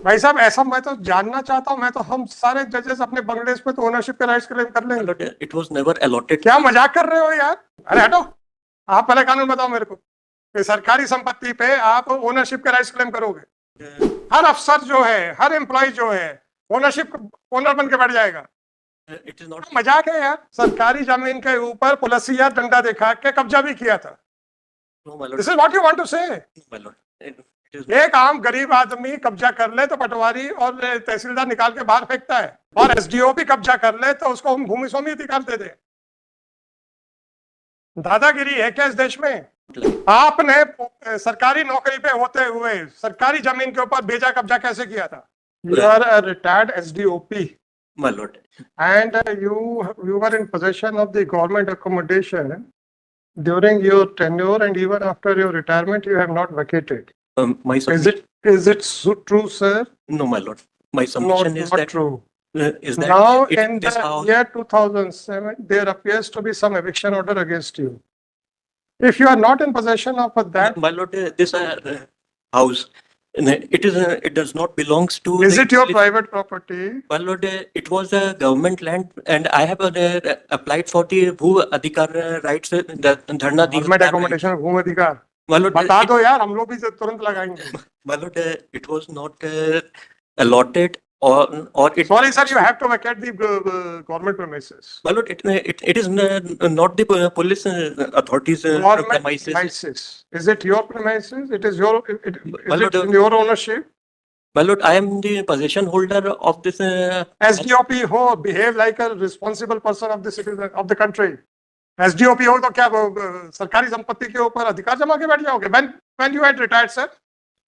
भाई साहब ऐसा मैं तो जानना चाहता हूँ, मैं तो हम सारे जजेस अपने बंगलेश पे तो ओनरशिप के राइट्स क्लेम कर लेंगे। It was never allotted. क्या मजाक कर रहे हो यार? अरे हटो, आप पहले कानून बताओ मेरे को कि सरकारी संपत्ति पे आप ओनरशिप के राइट्स क्लेम करोगे। हर अफसर जो है, हर एम्प्लॉय जो है ओनरशिप ओनर बन के बैठ जाएगा। It is not. मजाक है यार। सरकारी जमीन के ऊपर पुलिसिया डंडा दिखा के कब्जा भी किया था। No, my lord. This is what you want to say. My lord. It is. एक आम गरीब आदमी कब्जा कर ले तो पटवारी और तहसीलदार निकाल के बाहर फेंकता है, और एसडीओ भी कब्जा कर ले तो उसको हम भूमि स्वामी अधिकार दे दे। दादागिरी है क्या इस देश में? आपने सरकारी नौकरी पे होते हुए सरकारी जमीन के ऊपर बेजा कब्जा कैसे किया था? You are a retired SDOP. My lord. And you were in possession of the government accommodation during your tenure, and even after your retirement you have not vacated. My submission. Is it so true, sir? No, my lord. My submission Not, is not that. true. Is that Now it, in this the house. year 2007 there appears to be some eviction order against you. If you are not in possession of that, My lord, this house. It does not belongs to. is the it your police. private property? My lord, it was a government land, and I have applied for the Bhu Adhikar rights, the Dharna Government Adhikar rights. accommodation भूमि अधिकार My lord, बता दो यार, हम लोग भी तुरंत लगाएंगे। my lord, it was not allotted, or it. Sorry sir, you have to vacate the government premises. My lord, it is not the police authorities Government premises. premises. Is it your premises? It is your. My Is it lord, in your ownership? My lord, I am the possession holder of this. SDOP हो, behave like a responsible person of the citizen of the country. SDOP हो तो क्या सरकारी संपत्ति के ऊपर अधिकार जमा के बैठ जाओगे? When you had retired, sir?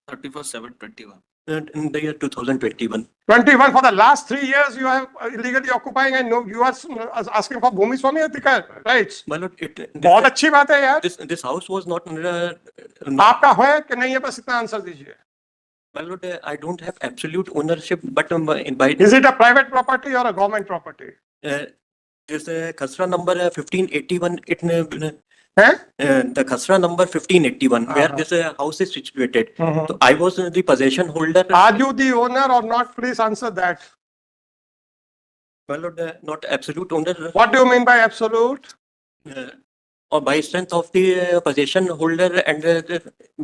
31/7/21. In the year 2021. 21. For the last 3 years, you have illegally occupying, and no, you are asking for भूमि स्वामी अधिकार rights. My lord, बहुत अच्छी बात है यार। this house was not. आपका है कि नहीं है, बस इतना आंसर दीजिए। My lord, I don't have absolute ownership, but by. Is it a private property or a government property? This Khasra number 1581. है? The Khasra number 1581, where this house is situated. So I was the possession holder. Are you the owner or not? Please answer that. My lord, not absolute owner. What do you mean by absolute? Or by strength of the possession holder, and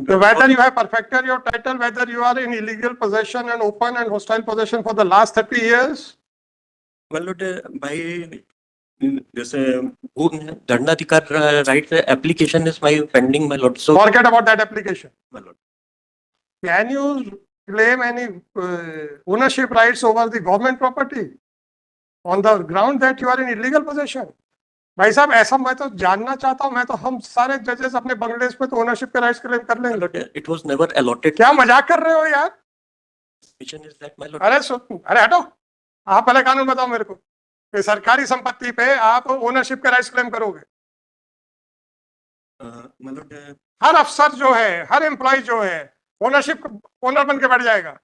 So whether you have perfected your title, whether you are in illegal possession and open and hostile possession for the last 30 years? My lord, by this Dharna Adhikar right application is my pending, my lord. So Forget about that application. my lord. Can you claim any ownership rights over the government property on the ground that you are in illegal possession? भाई साहब ऐसा मैं तो जानना चाहता हूँ, मैं तो हम सारे जजेस अपने बंगलेश पे तो ओनरशिप के राइट्स क्लेम कर My लेंगे। lord, it was never allotted. क्या मजाक कर रहे हो यार? Mission is that, my lord. अरे हटो, आप पहले कानून बताओ मेरे को कि सरकारी संपत्ति पे आप ओनरशिप के राइट्स क्लेम करोगे। My lord, हर अफसर जो है, हर एम्प्लॉय जो है ओनरशिप ओनर बन के बैठ जाएगा।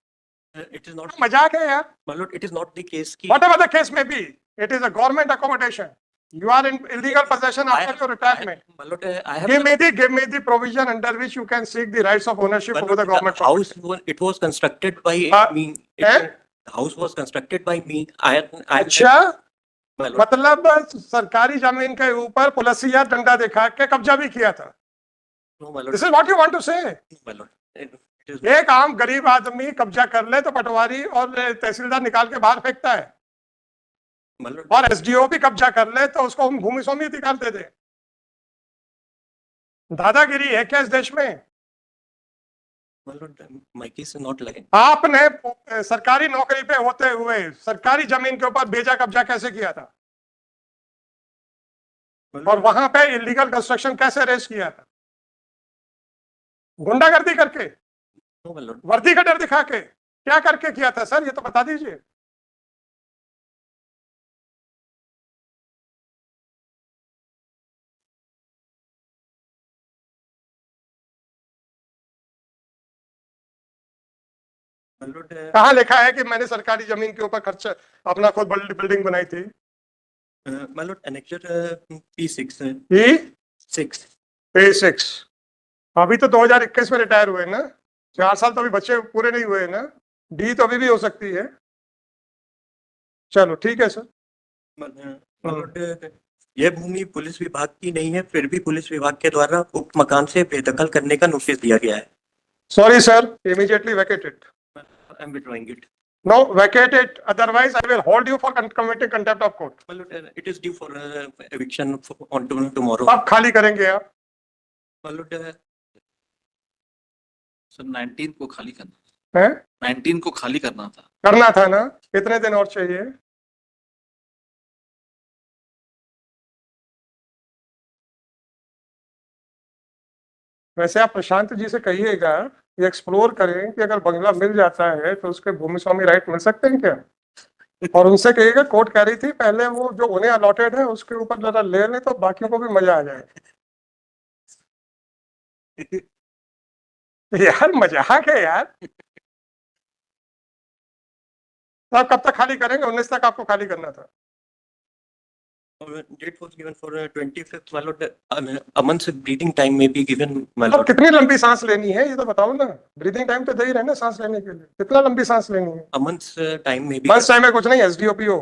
it is not. मजाक है यार। My lord, it is not the case. Whatever the case may be, it is a government accommodation. You are in illegal possession after your retirement. My lord, I have. Give me the provision under which you can seek the rights of ownership over the government house. property. It was constructed by me. The house was constructed by me. I. अच्छा, My lord. मतलब सरकारी जमीन के ऊपर पुलिसिया डंडा दिखा के कब्जा भी किया था। No, my lord. This is what you want to say. My lord. It is. एक आम गरीब आदमी कब्जा कर ले तो पटवारी और तहसीलदार निकाल के बाहर फेंकता है, My lord. और एसडीओ भी कब्जा कर ले तो उसको हम भूमि स्वामी अधिकार दे दे। दादागिरी है क्या इस देश में? My lord, my case is not like. आपने सरकारी नौकरी पे होते हुए सरकारी जमीन के ऊपर बेजा कब्जा कैसे किया था, और वहां पे इलीगल कंस्ट्रक्शन कैसे रेज किया था? गुंडागर्दी करके, No, my lord. वर्दी का डर दिखा के, क्या करके किया था सर, ये तो बता दीजिए। My lord. कहाँ लिखा है कि मैंने सरकारी जमीन के ऊपर खर्च अपना खुद बिल्डिंग बनाई थी? My lord, annexure P6. P6 P6 अभी तो 2021 में रिटायर हुए ना, 4 साल तो अभी बच्चे पूरे नहीं हुए ना। डी तो अभी भी हो सकती है। चलो ठीक है सर। मतलब यह भूमि पुलिस विभाग की नहीं है, फिर भी पुलिस विभाग के द्वारा उक्त मकान से बेदखल करने का नोटिस दिया गया है। Sorry sir, immediately vacate it. I am withdrawing it. No, vacate it, otherwise I will hold you for committing contempt of court. मतलब it is due for eviction on tomorrow. अब खाली करेंगे आप? मतलब सर 19 को खाली करना हैं? 19 को खाली करना था। करना था ना? कितने दिन और चाहिए? वैसे आप प्रशांत जी से कहिएगा ये एक्सप्लोर करें कि अगर बंगला मिल जाता है तो उसके भूमि स्वामी राइट मिल सकते हैं क्या? और उनसे कहिएगा कोर्ट कह रही थी पहले वो जो उन्हें अलॉटेड है उसके ऊपर जरा ले ले तो बाकियों को भी मजा आ जाए। यार मजाक है यार। तो आप कब तक खाली करेंगे? 19 तक आपको खाली करना था। Date was given for 25th। मतलब a month's breathing time may be given, my अब lord. कितनी लंबी सांस लेनी है ये तो बताओ ना। ब्रीदिंग टाइम तो दे ही रहे ना सांस लेने के लिए, कितना लंबी सांस लेनी है? A month's time may be बस टाइम है कुछ नहीं, एसडीओपीओ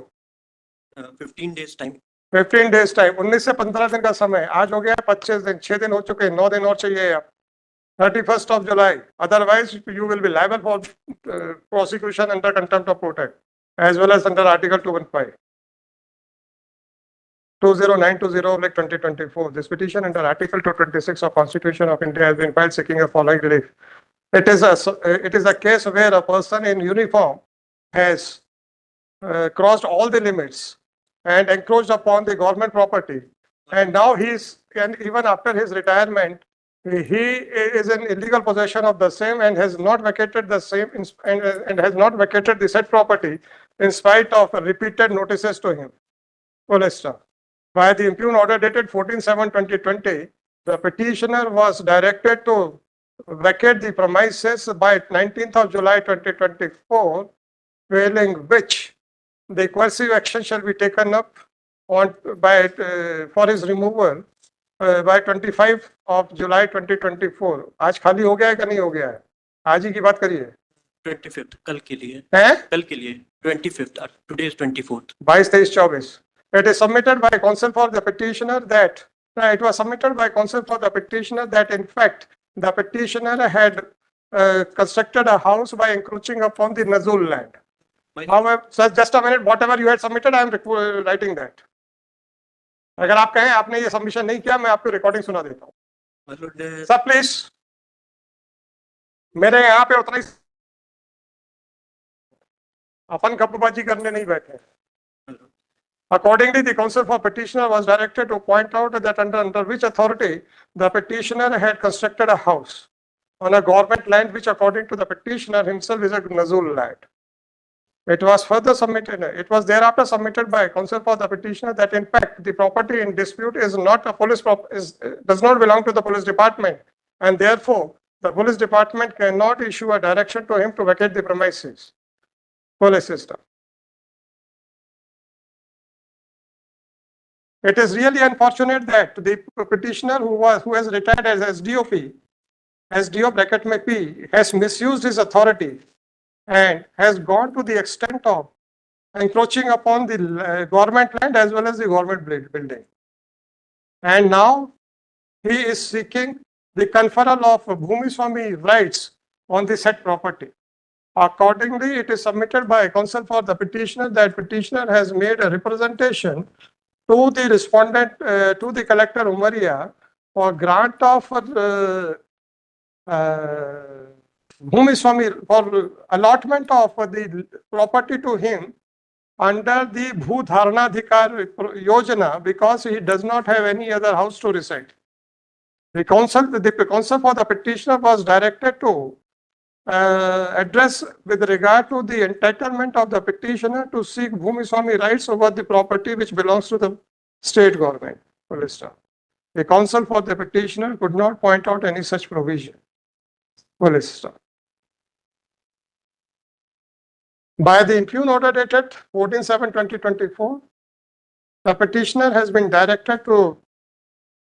15 days time. 15 डेज टाइम, 19 से 15 दिन का समय। आज हो गया है 25 दिन, 6 दिन हो चुके हैं, 9 दिन और चाहिए आप। 31st of July, otherwise you will be liable for prosecution under contempt of court act as well as under article 215 20920/2024. This petition under article 226 of Constitution of India has been filed seeking a following relief. It is a case where a person in uniform has crossed all the limits and encroached upon the government property, and now and even after his retirement he is in illegal possession of the same and has not vacated the same and has not vacated the said property in spite of repeated notices to him. Police staff. By the impugned order dated 14/7/2020, the petitioner was directed to vacate the premises by 19th of July 2024, failing which the coercive action shall be taken up for his removal by 25 of July 2024. आज खाली हो गया है कि नहीं हो गया है? आज ही की बात करिए। 25th कल के लिए, हैं? कल के लिए 25th, today is 24th. 22, 23, 24. It is submitted by counsel for the petitioner that it was submitted by counsel for the petitioner that in fact the petitioner had constructed a house by encroaching upon the Nazul land. However, sir, just a minute, whatever you had submitted, I am writing that. अगर आप कहें आपने ये submission नहीं किया, मैं आपको recording सुना देता हूँ। मतलब सर प्लीज, मेरे यहाँ पे उतना ही अपन गप्पबाजी करने नहीं बैठे। Accordingly, the counsel for petitioner was directed to point out that under which authority the petitioner had constructed a house on a government land which according to the petitioner himself is a Nazul land. It was further submitted, it was thereafter submitted by counsel for the petitioner that in fact the property in dispute is not a police does not belong to the police department, and therefore the police department cannot issue a direction to him to vacate the premises. Police system. It is really unfortunate that the petitioner who has retired as SDOP, SDO bracket may P, has misused his authority and has gone to the extent of encroaching upon the government land as well as the government building. And now he is seeking the conferral of Bhumi Swami rights on the said property. Accordingly, it is submitted by counsel for the petitioner that petitioner has made a representation to the respondent, to the collector Umaria, for grant of Bhumi Swami, for allotment of the property to him under the Bhudharanadhikar Yojana, because he does not have any other house to reside. The counsel for the petitioner was directed to address with regard to the entitlement of the petitioner to seek Bhumi Swami rights over the property which belongs to the state government. The counsel for the petitioner could not point out any such provision. By the impugned order dated 14/7/2024, the petitioner has been directed to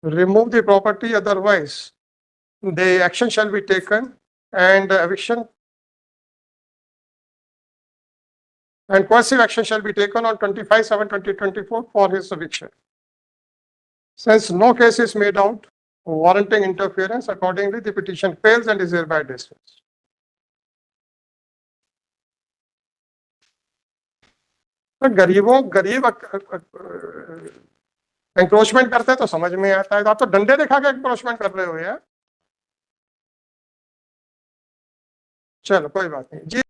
remove the property, otherwise the action shall be taken and eviction and coercive action shall be taken on 25/7/2024 for his eviction. Since no case is made out warranting interference, accordingly the petition fails and is hereby dismissed. तो गरीब encroachment करते हैं तो समझ में आता है, तो आप तो डंडे दिखा के एंक्रोचमेंट कर रहे हो यार। चलो कोई बात नहीं जी।